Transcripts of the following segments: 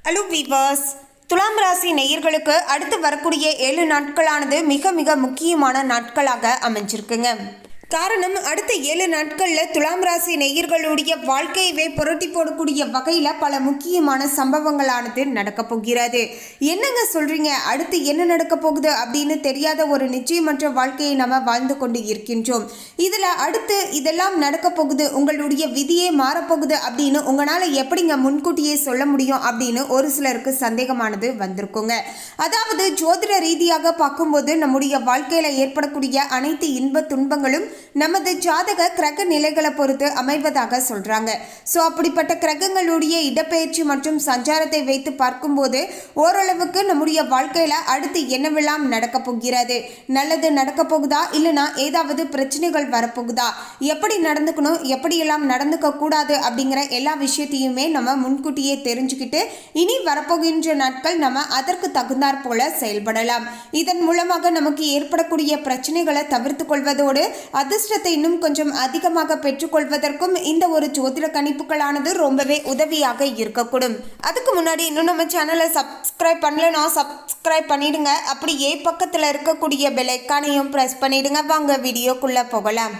Hello viewers, துலாம் ராசி நேயர்களுக்கு அடுத்து வரக்கூடிய 7 நாட்களானது மிக மிக முக்கியமான நாட்களாக அமைஞ்சிருக்குங்க. காரணம், அடுத்த 7 நாட்களில் துலாம் ராசி நேயர்களுடைய வாழ்க்கையவே புரட்டி போடக்கூடிய வகையில் பல முக்கியமான சம்பவங்களானது நடக்க போகிறது. என்னங்க சொல்றீங்க, அடுத்து என்ன நடக்க போகுது அப்படின்னு தெரியாத ஒரு நிச்சயமற்ற வாழ்க்கையை நம்ம வாழ்ந்து கொண்டு இருக்கின்றோம். இதில் அடுத்து இதெல்லாம் நடக்க போகுது, உங்களுடைய விதியே மாறப்போகுது அப்படின்னு உங்களால் எப்படிங்க முன்கூட்டியே சொல்ல முடியும் அப்படின்னு ஒரு சிலருக்கு சந்தேகமானது வந்திருக்குங்க. அதாவது ஜோதிட ரீதியாக பார்க்கும்போது நம்முடைய வாழ்க்கையில் ஏற்படக்கூடிய அனைத்து இன்ப துன்பங்களும் நமது ஜாதக கிரக நிலைகளை பொறுத்து அமைவதாக சொல்றாங்க. ஸோ அப்படிப்பட்ட கிரகங்களுடைய இடப்பெயர்ச்சி மற்றும் சஞ்சாரத்தை வைத்து பார்க்கும்போது ஓரளவுக்கு நம்முடைய வாழ்க்கையில அடுத்து என்னவெல்லாம் நடக்க போகிறது, நல்லது நடக்க போகுதா இல்லைனா ஏதாவது பிரச்சனைகள் வரப்போகுதா, எப்படி நடந்துக்கணும் எப்படியெல்லாம் நடந்துக்க கூடாது அப்படிங்கிற எல்லா விஷயத்தையுமே நம்ம முன்கூட்டியே தெரிஞ்சுக்கிட்டு இனி வரப்போகின்ற நாட்கள் நம்ம அதற்கு தகுந்தாற் போல செயல்படலாம். இதன் மூலமாக நமக்கு ஏற்படக்கூடிய பிரச்சனைகளை தவிர்த்து கொள்வதோடு அதிர்ஷ்டத்தை இன்னும் கொஞ்சம் அதிகமாக பெற்றுக்கொள்வதற்கும் இந்த ஒரு ஜோதிட கணிப்புகளானது ரொம்பவே உதவியாக இருக்கக்கூடும். அதுக்கு முன்னாடி இன்னும் நம்ம சேனலை சப்ஸ்கிரைப் பண்ணலனா சப்ஸ்கிரைப் பண்ணிடுங்க. அப்படியே பக்கத்தில் இருக்கக்கூடிய பெல் ஐகானையும் பிரஸ் பண்ணிடுங்க. வாங்க வீடியோக்குள்ள போகலாம்.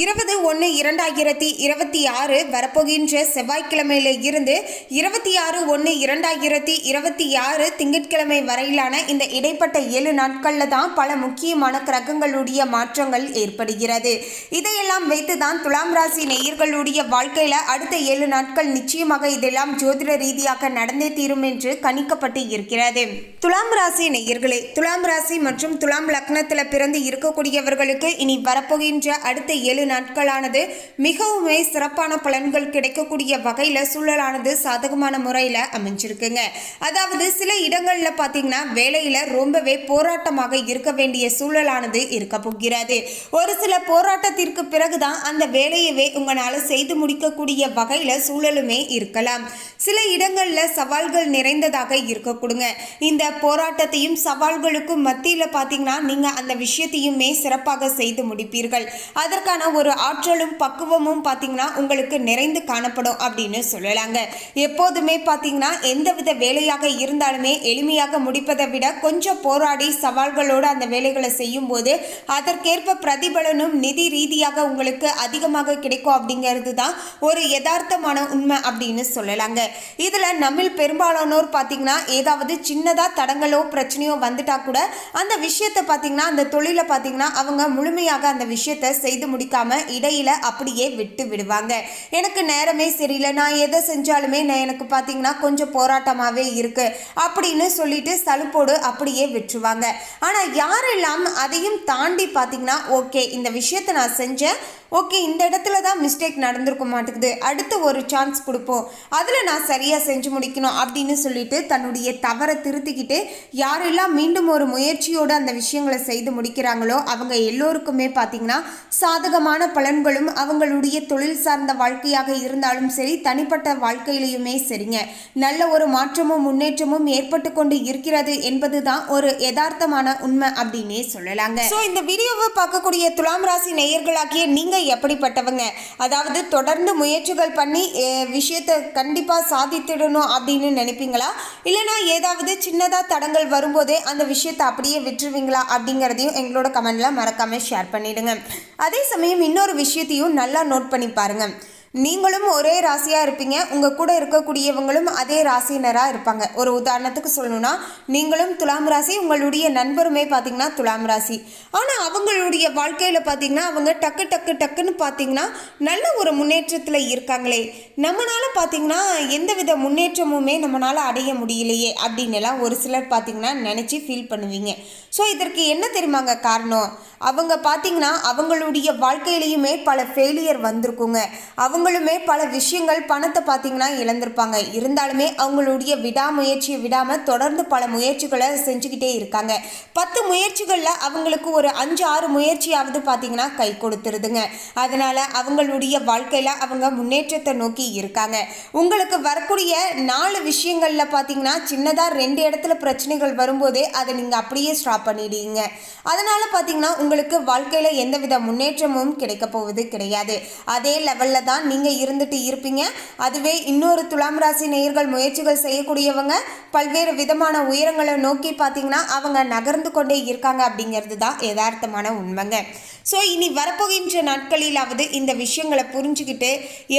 20/1/2026 வரப்போகின்ற செவ்வாய்க்கிழமையில இருந்து 26/1/2026 திங்கட்கிழமை வரையிலான இந்த இடைப்பட்ட 7 நாட்களில் தான் பல முக்கியமான கிரகங்களுடைய மாற்றங்கள் ஏற்படுகிறது. இதையெல்லாம் வைத்து தான் துலாம் ராசி நேயர்களுடைய வாழ்க்கையில அடுத்த 7 நாட்கள் நிச்சயமாக இதெல்லாம் ஜோதிட ரீதியாக நடந்தே தீரும் என்று கணிக்கப்பட்டு இருக்கிறது. துலாம் ராசி நேயர்களே, துலாம் ராசி மற்றும் துலாம் லக்னத்தில் பிறந்து இருக்கக்கூடியவர்களுக்கு இனி வரப்போகின்ற அடுத்த 7 நாட்களானது மிகவுமே சிறப்பான பலன்கள் கிடைக்கக்கூடிய வகையில் சூழலானது சாதகமான முறையில் அமைஞ்சிருக்குங்க. அதாவது சில இடங்களில் பார்த்தீங்கன்னா வேலையில் ரொம்பவே போராட்டமாக இருக்க வேண்டிய சூழலானது இருக்க போகிறது. ஒரு சில போராட்டத்திற்கு பிறகுதான் அந்த வேலையவே உங்களால் செய்து முடிக்கக்கூடிய வகையில் சூழலுமே இருக்கலாம். சில இடங்களில் சவால்கள் நிறைந்ததாக இருக்கக்கூடுங்க. இந்த போராட்டத்தையும் சவால்களுக்கும் மத்தியில் பார்த்தீங்கன்னா நீங்கள் அந்த விஷயத்தையுமே சிறப்பாக செய்து முடிப்பீர்கள். அதற்கான ஒரு ஆற்றலும் பக்குவமும் பார்த்தீங்கன்னா உங்களுக்கு நிறைந்து காணப்படும் அப்படின்னு சொல்லலாங்க. எப்போதுமே பார்த்தீங்கன்னா எந்தவித வேலையாக இருந்தாலுமே எளிமையாக முடிப்பதை விட கொஞ்சம் போராடி சவால்களோடு அந்த வேலைகளை செய்யும் போது அதற்கேற்ப பிரதிபலனும் நிதி ரீதியாக உங்களுக்கு அதிகமாக கிடைக்கும் அப்படிங்கிறது தான் ஒரு யதார்த்தமான உண்மை அப்படின்னு சொல்லலாங்க. இதில் நம்மில் பெரும்பாலானோர் பார்த்தீங்கன்னா ஏதாவது சின்னதாக தடங்களோ பிரச்சனையோ வந்துட்டா கூட அந்த விஷயத்தை பார்த்தீங்கன்னா அந்த தொழிலை பார்த்தீங்கன்னா அவங்க முழுமையாக அந்த விஷயத்தை செய்து முடிக்காம இடையில அப்படியே விட்டு விடுவாங்க. எனக்கு நேரமே சரியில்லை, நான் எதை செஞ்சாலுமே எனக்கு பார்த்தீங்கன்னா கொஞ்சம் போராட்டமாகவே இருக்கு அப்படின்னு சொல்லிட்டு சலுப்போடு அப்படியே விட்டுருவாங்க. ஆனால் யாரெல்லாம் அதையும் தாண்டி பார்த்தீங்கன்னா ஓகே இந்த விஷயத்தை நான் செஞ்சேன், ஓகே இந்த இடத்துல தான் மிஸ்டேக் நடந்திருக்க மாட்டேங்குது, அடுத்து ஒரு சான்ஸ் கொடுப்போம், அதில் நான் சரியாக செஞ்சு முடிக்கணும் அப்படின்னு சொல்லிட்டு தன்னுடைய தவறை திருத்திக்கிட்டு யாரெல்லாம் மீண்டும் ஒரு முயற்சியோடு அந்த விஷயங்களை செய்து முடிக்கிறாங்களோ அவங்க எல்லோருக்குமே பார்த்தீங்கன்னா சாதகமான பலன்களும் அவங்களுடைய தொழில் சார்ந்த வாழ்க்கையாக இருந்தாலும் சரி தனிப்பட்ட வாழ்க்கையிலையுமே சரிங்க நல்ல ஒரு மாற்றமும் முன்னேற்றமும் ஏற்பட்டு கொண்டு இருக்கிறது என்பது தான் ஒரு யதார்த்தமான உண்மை அப்படின்னே சொல்லலாங்க. ஸோ இந்த வீடியோவை பார்க்கக்கூடிய துலாம் ராசி நேயர்களாகிய நீங்கள் எப்படிப்பட்டவங்க, அதாவது தொடர்ந்து முயற்சிகள் பண்ணி விஷயத்தை கண்டிப்பாக சாதித்திடணும் அப்படின்னு நினைப்பீங்களா, இல்லைனா ஏதாவது சின்னதாக தடங்கள் வரும்போதே அந்த விஷயத்தை அப்படியே விட்டுருவீங்களா அப்படிங்கிறதையும் எங்களோட கமெண்ட்ல மறக்காம ஷேர் பண்ணிடுங்க. அதே சமயம் இன்னொரு விஷயத்தையும் நல்லா நோட் பண்ணி பாருங்க. நீங்களும் ஒரே ராசியாக இருப்பீங்க, உங்கள் கூட இருக்கக்கூடியவங்களும் அதே ராசினராக இருப்பாங்க. ஒரு உதாரணத்துக்கு சொல்லணும்னா நீங்களும் துலாம் ராசி, உங்களுடைய நண்பருமே பார்த்தீங்கன்னா துலாம் ராசி. ஆனால் அவங்களுடைய வாழ்க்கையில் பார்த்தீங்கன்னா அவங்க டக்குன்னு பார்த்தீங்கன்னா நல்ல ஒரு முன்னேற்றத்தில் இருக்காங்களே, நம்மளால் பார்த்தீங்கன்னா எந்தவித முன்னேற்றமுமே நம்மளால் அடைய முடியலையே அப்படின்னு எல்லாம் ஒரு சிலர் பார்த்தீங்கன்னா நினச்சி ஃபீல் பண்ணுவீங்க. ஸோ இதற்கு என்ன தெரியுமாங்க காரணம், அவங்க பார்த்தீங்கன்னா அவங்களுடைய வாழ்க்கையிலையுமே பல ஃபெயிலியர் வந்திருக்குங்க. அவங்களுமே பல விஷயங்கள் பணத்தை பார்த்தீங்கன்னா இழந்திருப்பாங்க. இருந்தாலுமே அவங்களுடைய விடாமுயற்சியை விடாமல் தொடர்ந்து பல முயற்சிகளை செஞ்சுக்கிட்டே இருக்காங்க. 10 முயற்சிகளில் அவங்களுக்கு ஒரு 5-6 முயற்சியாவது பார்த்தீங்கன்னா கை கொடுத்துருதுங்க. அதனால் அவங்களுடைய வாழ்க்கையில் அவங்க முன்னேற்றத்தை நோக்கி இருக்காங்க. உங்களுக்கு வரக்கூடிய 4 விஷயங்களில் பார்த்தீங்கன்னா சின்னதாக 2 இடத்துல பிரச்சனைகள் வரும்போதே அதை நீங்கள் அப்படியே ஸ்டாப் பண்ணிடுவீங்க. அதனால் பார்த்தீங்கன்னா உங்களுக்கு வாழ்க்கையில் எந்தவித முன்னேற்றமும் கிடைக்க போவது கிடையாது. அதே லெவலில் தான் நீங்கள் இருந்துட்டு இருப்பீங்க. அதுவே இன்னொரு துலாம் ராசி நேயர்கள் முயற்சிகள் செய்யக்கூடியவங்க பல்வேறு விதமான உயரங்களை நோக்கி பார்த்தீங்கன்னா அவங்க நகர்ந்து கொண்டே இருக்காங்க அப்படிங்கிறது தான் யதார்த்தமான உண்மைங்க. ஸோ இனி வரப்போகின்ற நாட்களிலாவது இந்த விஷயங்களை புரிஞ்சுக்கிட்டு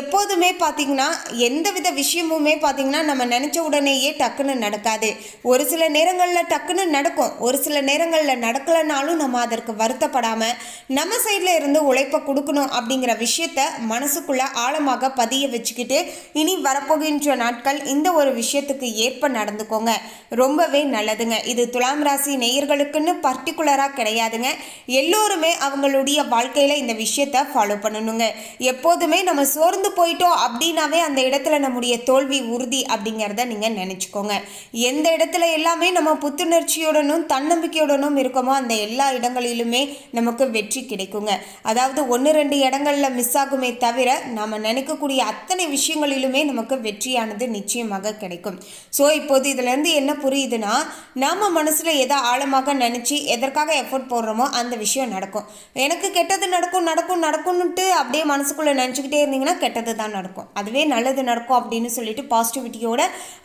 எப்போதுமே பார்த்தீங்கன்னா எந்தவித விஷயமுமே பார்த்தீங்கன்னா நம்ம நினச்ச உடனேயே டக்குன்னு நடக்காது. ஒரு சில நேரங்களில் டக்குன்னு நடக்கும், ஒரு சில நேரங்களில் நடக்கலைனாலும் நம்ம அதற்கு வருத்தப்படாமல் நம்ம சைடில் இருந்து உழைப்பை கொடுக்கணும் அப்படிங்கிற விஷயத்த மனசுக்குள்ளே ஆழமாக பதிய வச்சுக்கிட்டு இனி வரப்போகின்ற நாட்கள் இந்த ஒரு விஷயத்துக்கு ஏற்ப நடந்துக்கோங்க. ரொம்பவே நல்லதுங்க. இது துலாம் ராசி நேயர்களுக்குன்னு பர்டிகுலராக கிடையாதுங்க. எல்லோருமே அவங்களுடைய வாழ்க்கையில் இந்த விஷயத்தை ஃபாலோ பண்ணணுங்க. எப்போதுமே நம்ம சோர்ந்து போயிட்டோம் அப்படின்னாவே அந்த இடத்துல நம்முடைய தோல்வி உறுதி அப்படிங்கிறத நீங்கள் நினச்சிக்கோங்க. எந்த இடத்துல எல்லாமே நம்ம புத்துணர்ச்சியுடனும் தன்னம்பிக்கையுடனும் இருக்கோமோ அந்த எல்லா இடங்களிலுமே நமக்கு வெற்றி கிடைக்குங்க. அதாவது 1-2 இடங்களில் மிஸ் ஆகுமே தவிர நம்ம நினைக்கக்கூடிய அத்தனை விஷயங்களிலுமே நமக்கு வெற்றியானது நிச்சயமாக கிடைக்கும். ஸோ இப்போது இதுலேருந்து என்ன புரியுதுன்னா, நாம் மனசில் எதை ஆழமாக நினச்சி எதற்காக எஃபோர்ட் போடுறோமோ அந்த விஷயம் நடக்கும். எனக்கு கெட்டது நடக்கும்னுட்டு அப்படியே மனசுக்குள்ளே நினச்சிக்கிட்டே இருந்தீங்கன்னா கெட்டது தான் நடக்கும். அதுவே நல்லது நடக்கும் அப்படின்னு சொல்லிட்டு பாசிட்டிவிட்டியோட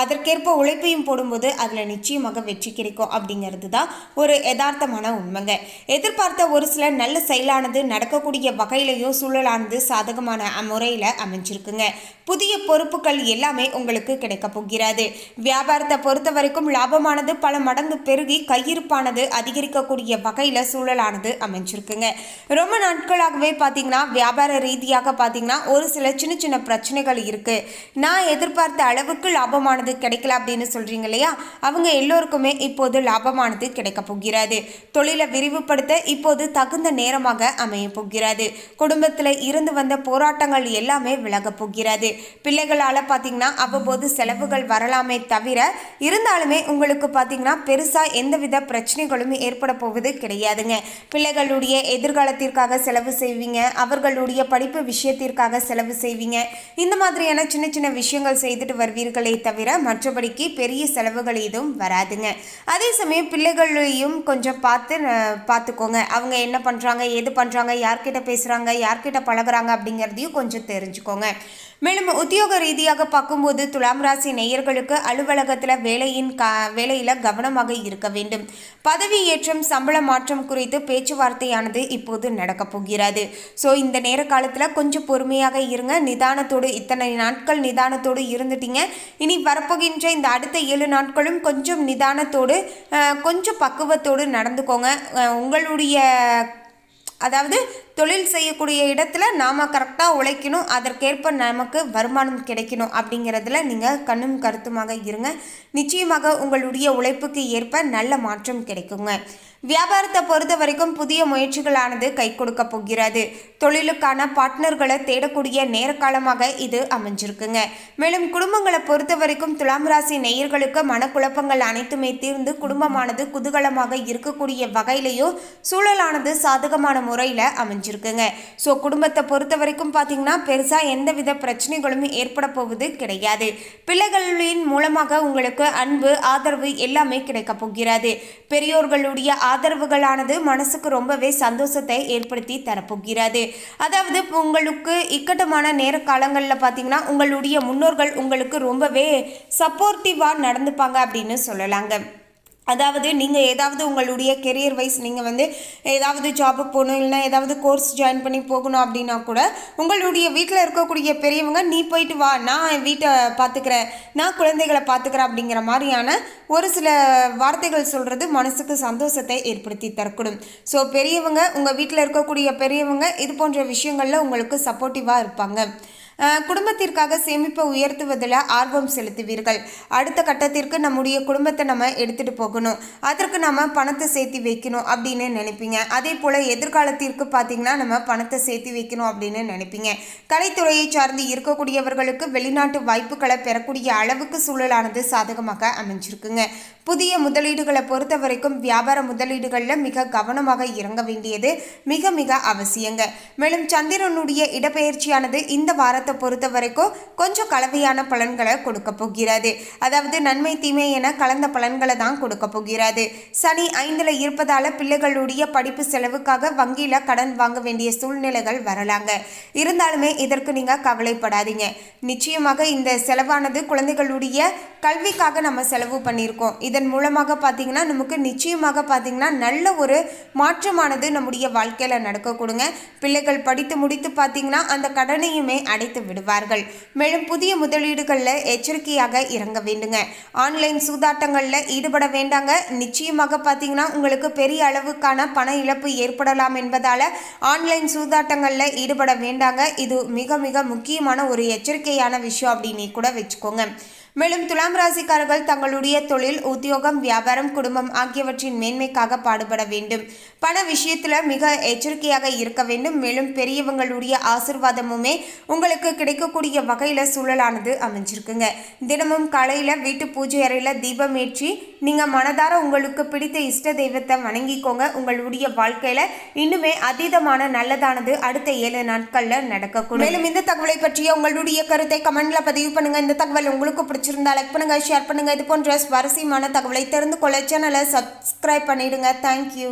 அதற்கேற்ப உழைப்பையும் போடும்போது அதில் நிச்சயமாக வெற்றி கிடைக்கும் அப்படிங்கிறது தான் ஒரு யதார்த்தமான உண்மைங்க. எதிர்பார்த்த ஒரு சில நல்ல செயலானது நடக்கக்கூடிய வகையிலையும் சூழலானது சாதகமான முறையில் அமைஞ்சிருக்குங்க. புதிய பொறுப்புகள் எல்லாமே உங்களுக்கு கிடைக்க போகிறது. வியாபாரத்தை பொறுத்த வரைக்கும் லாபமானது பல மடங்கு பெருகி கையிருப்பானது அதிகரிக்கக்கூடிய வகையில் சூழலானது அமைஞ்சிருக்குங்க. ரொம்ப நாட்களாகவே பார்த்தீங்கன்னா வியாபார ரீதியாக பார்த்தீங்கன்னா ஒரு சில சின்ன சின்ன பிரச்சனைகள் இருக்குது. நான் எதிர்பார்த்த அளவுக்கு லாபமானது கிடைக்கல அப்படின்னு சொல்கிறீங்க இல்லையா, அவங்க எல்லோருக்குமே இப்போது லாபமானது கிடைக்க போகிறது. தொழிலை விரிவுபடுத்த இப்போது தகுந்த நேரமாக அமைய போகிறது. குடும்பத்தில் இருந்து வந்த போராட்டங்கள் எல்லாமே விலக போகிறது. பிள்ளைகளால் பார்த்தீங்கன்னா அவ்வப்போது செலவுகள் வரலாமே தவிர இருந்தாலுமே உங்களுக்கு பார்த்தீங்கன்னா பெருசாக எந்தவித பிரச்சனைகளும் ஏற்பட போவது கிடையாதுங்க. பிள்ளைகளுடைய எதிர்காலத்திற்காக செலவு செய்வீங்க, அவர்களுடைய படிப்பு விஷயத்திற்காக செலவு செய்வீங்க. இந்த மாதிரியான சின்ன சின்ன விஷயங்கள் செய்துட்டு வருவீர்களே தவிர மற்றபடிக்கு பெரிய செலவுகள் எதுவும் வராதுங்க. அதே சமயம் பிள்ளைகளையும் கொஞ்சம் பார்த்துக்கோங்க. அவங்க என்ன பண்ணுறாங்க, எது பண்ணுறாங்க, யார்கிட்ட பேசுகிறாங்க, யார்கிட்ட பழகுறாங்க அப்படிங்கிறதையும் கொஞ்சம் தெரிஞ்சுக்கோங்க. மேலும் உத்தியோக ரீதியாக பார்க்கும்போது துலாம் ராசி நேயர்களுக்கு அலுவலகத்தில் வேலையில் கவனமாக இருக்க வேண்டும். பதவி ஏற்றம் சம்பள மாற்றம் குறித்து பேச்சுவார்த்தையானது இப்போது நடக்க போகிறது. ஸோ இந்த நேர காலத்தில் கொஞ்சம் பொறுமையாக இருங்க, நிதானத்தோடு. இத்தனை நாட்கள் நிதானத்தோடு இருந்துட்டீங்க. இனி வரப்போகின்ற இந்த அடுத்த 7 நாட்களும் கொஞ்சம் நிதானத்தோடு கொஞ்சம் பக்குவத்தோடு நடந்துக்கோங்க. உங்களுடைய அதாவது தொழில் செய்யக்கூடிய இடத்துல நாம் கரெக்டாக உழைக்கணும், அதற்கேற்ப நமக்கு வருமானம் கிடைக்கணும் அப்படிங்கிறதுல நீங்கள் கண்ணும் கருத்துமாக இருங்க. நிச்சயமாக உங்களுடைய உழைப்புக்கு ஏற்ப நல்ல மாற்றம் கிடைக்குங்க. வியாபாரத்தை பொறுத்த வரைக்கும் புதிய முயற்சிகளானது கை கொடுக்க போகிறது. தொழிலுக்கான பார்ட்னர்களை தேடக்கூடிய நேரக்காலமாக இது அமைஞ்சிருக்குங்க. மேலும் குடும்பங்களை பொறுத்த வரைக்கும் துலாம் ராசி நேயர்களுக்கு மனக்குழப்பங்கள் அனைத்துமே தீர்ந்து குடும்பமானது குதூகலமாக இருக்கக்கூடிய வகையிலையும் சூழலானது சாதகமான முறையில் அமைஞ்சிருக்குங்க. ஸோ குடும்பத்தை பொறுத்த வரைக்கும் பார்த்தீங்கன்னா பெருசாக எந்தவித பிரச்சனைகளும் ஏற்பட போவது கிடையாது. பிள்ளைகளின் மூலமாக உங்களுக்கு அன்பு ஆதரவு எல்லாமே கிடைக்க போகிறது. பெரியோர்களுடைய ஆதரவுகளானது மனசுக்கு ரொம்பவே சந்தோஷத்தை ஏற்படுத்தி தரப்போகிறது. அதாவது உங்களுக்கு இக்கட்டமான நேர காலங்களில் பார்த்தீங்கன்னா உங்களுடைய முன்னோர்கள் உங்களுக்கு ரொம்பவே சப்போர்ட்டிவாக நடந்துப்பாங்க அப்படின்னு சொல்லலாங்க. அதாவது நீங்கள் ஏதாவது உங்களுடைய கெரியர் வைஸ் நீங்கள் ஏதாவது ஜாபுக்கு போகணும், இல்லைனா ஏதாவது கோர்ஸ் ஜாயின் பண்ணி போகணும் அப்படின்னா கூட உங்களுடைய வீட்டில் இருக்கக்கூடிய பெரியவங்க நீ போயிட்டு வா, நான் வீட்டை பார்த்துக்கிறேன், நான் குழந்தைகளை பார்த்துக்கிறேன் அப்படிங்கிற மாதிரியான ஒரு சில வார்த்தைகள் சொல்கிறது மனசுக்கு சந்தோஷத்தை ஏற்படுத்தி தரக்கூடும். ஸோ பெரியவங்க, உங்கள் வீட்டில் இருக்கக்கூடிய பெரியவங்க இது போன்ற விஷயங்களில் உங்களுக்கு சப்போர்ட்டிவாக இருப்பாங்க. குடும்பத்திற்காக சேமிப்பை உயர்த்துவதில் ஆர்வம் செலுத்துவீர்கள். அடுத்த கட்டத்திற்கு நம்முடைய குடும்பத்தை நம்ம எடுத்துகிட்டு போகணும், அதற்கு நம்ம பணத்தை சேர்த்து வைக்கணும் அப்படின்னு நினைப்பீங்க. அதே போல் எதிர்காலத்திற்கு பார்த்திங்கன்னா நம்ம பணத்தை சேர்த்து வைக்கணும் அப்படின்னு நினைப்பீங்க. கலைத்துறையை சார்ந்து இருக்கக்கூடியவர்களுக்கு வெளிநாட்டு வாய்ப்புகளை பெறக்கூடிய அளவுக்கு சூழலானது சாதகமாக அமைஞ்சிருக்குங்க. புதிய முதலீடுகளை பொறுத்த வரைக்கும் வியாபார முதலீடுகளில் மிக கவனமாக இறங்க வேண்டியது மிக மிக அவசியங்க. மேலும் சந்திரனுடைய இடப்பெயர்ச்சியானது இந்த வாரத்தில் காலத்தை பொறுத்த வரைக்கும் கொஞ்சம் கலவையான பலன்களை கொடுக்க போகிறது. அதாவது நன்மை தீமை என கலந்த பலன்களை தான் கொடுக்க போகிறது. சனி 5ல் இருப்பதால பிள்ளைகளுடைய படிப்பு செலவுக்காக வங்கியில் கடன் வாங்க வேண்டிய சூழ்நிலைகள் வரலாங்க. இருந்தாலுமே இதற்கு நீங்கள் கவலைப்படாதீங்க. நிச்சயமாக இந்த செலவானது குழந்தைகளுடைய கல்விக்காக நம்ம செலவு பண்ணியிருக்கோம். இதன் மூலமாக பார்த்தீங்கன்னா நமக்கு நிச்சயமாக பார்த்தீங்கன்னா நல்ல ஒரு மாற்றமானது நம்முடைய வாழ்க்கையில் நடக்க கொடுங்க. பிள்ளைகள் படித்து முடித்து பார்த்தீங்கன்னா அந்த கடனையுமே அடைத்து விடுவார்கள். மேலும் புதிய முதலீடுகளில் எச்சரிக்கையாக இறங்க வேண்டுங்க. ஆன்லைன் சூதாட்டங்களில் ஈடுபட வேண்டாங்க. நிச்சயமாக பார்த்தீங்கன்னா உங்களுக்கு பெரிய அளவுக்கான பண இழப்பு ஏற்படலாம் என்பதால் ஆன்லைன் சூதாட்டங்களில் ஈடுபட வேண்டாங்க. இது மிக மிக முக்கியமான ஒரு எச்சரிக்கையான விஷயம் அப்படின்னு கூட வச்சுக்கோங்க. மேலும் துலாம் ராசிக்காரர்கள் தங்களுடைய தொழில், உத்தியோகம், வியாபாரம், குடும்பம் ஆகியவற்றின் மேன்மைக்காக பாடுபட வேண்டும். பண விஷயத்தில் மிக எச்சரிக்கையாக இருக்க வேண்டும். மேலும் பெரியவங்களுடைய ஆசிர்வாதமுமே உங்களுக்கு கிடைக்கக்கூடிய வகையில் சூழலானது அமைஞ்சிருக்குங்க. தினமும் காலையில் வீட்டு பூஜை அறையில் தீபம் ஏற்றி நீங்கள் மனதார உங்களுக்கு பிடித்த இஷ்ட தெய்வத்தை வணங்கிக்கோங்க. உங்களுடைய வாழ்க்கையில் இன்னுமே அதீதமான நல்லதானது அடுத்த 7 நாட்களில் நடக்கக்கூடும். மேலும் இந்த தகவலை பற்றிய உங்களுடைய கருத்தை கமெண்ட்ல பதிவு பண்ணுங்க. இந்த தகவல் உங்களுக்கு பிடிச்சிருந்தா லைக் பண்ணுங்க, ஷேர் பண்ணுங்க. இது போன்ற சுவாரஸ்யமான தகவலை தெரிந்து கொள்ள சேனலை சப்ஸ்கிரைப் பண்ணிடுங்க. தேங்க்யூ.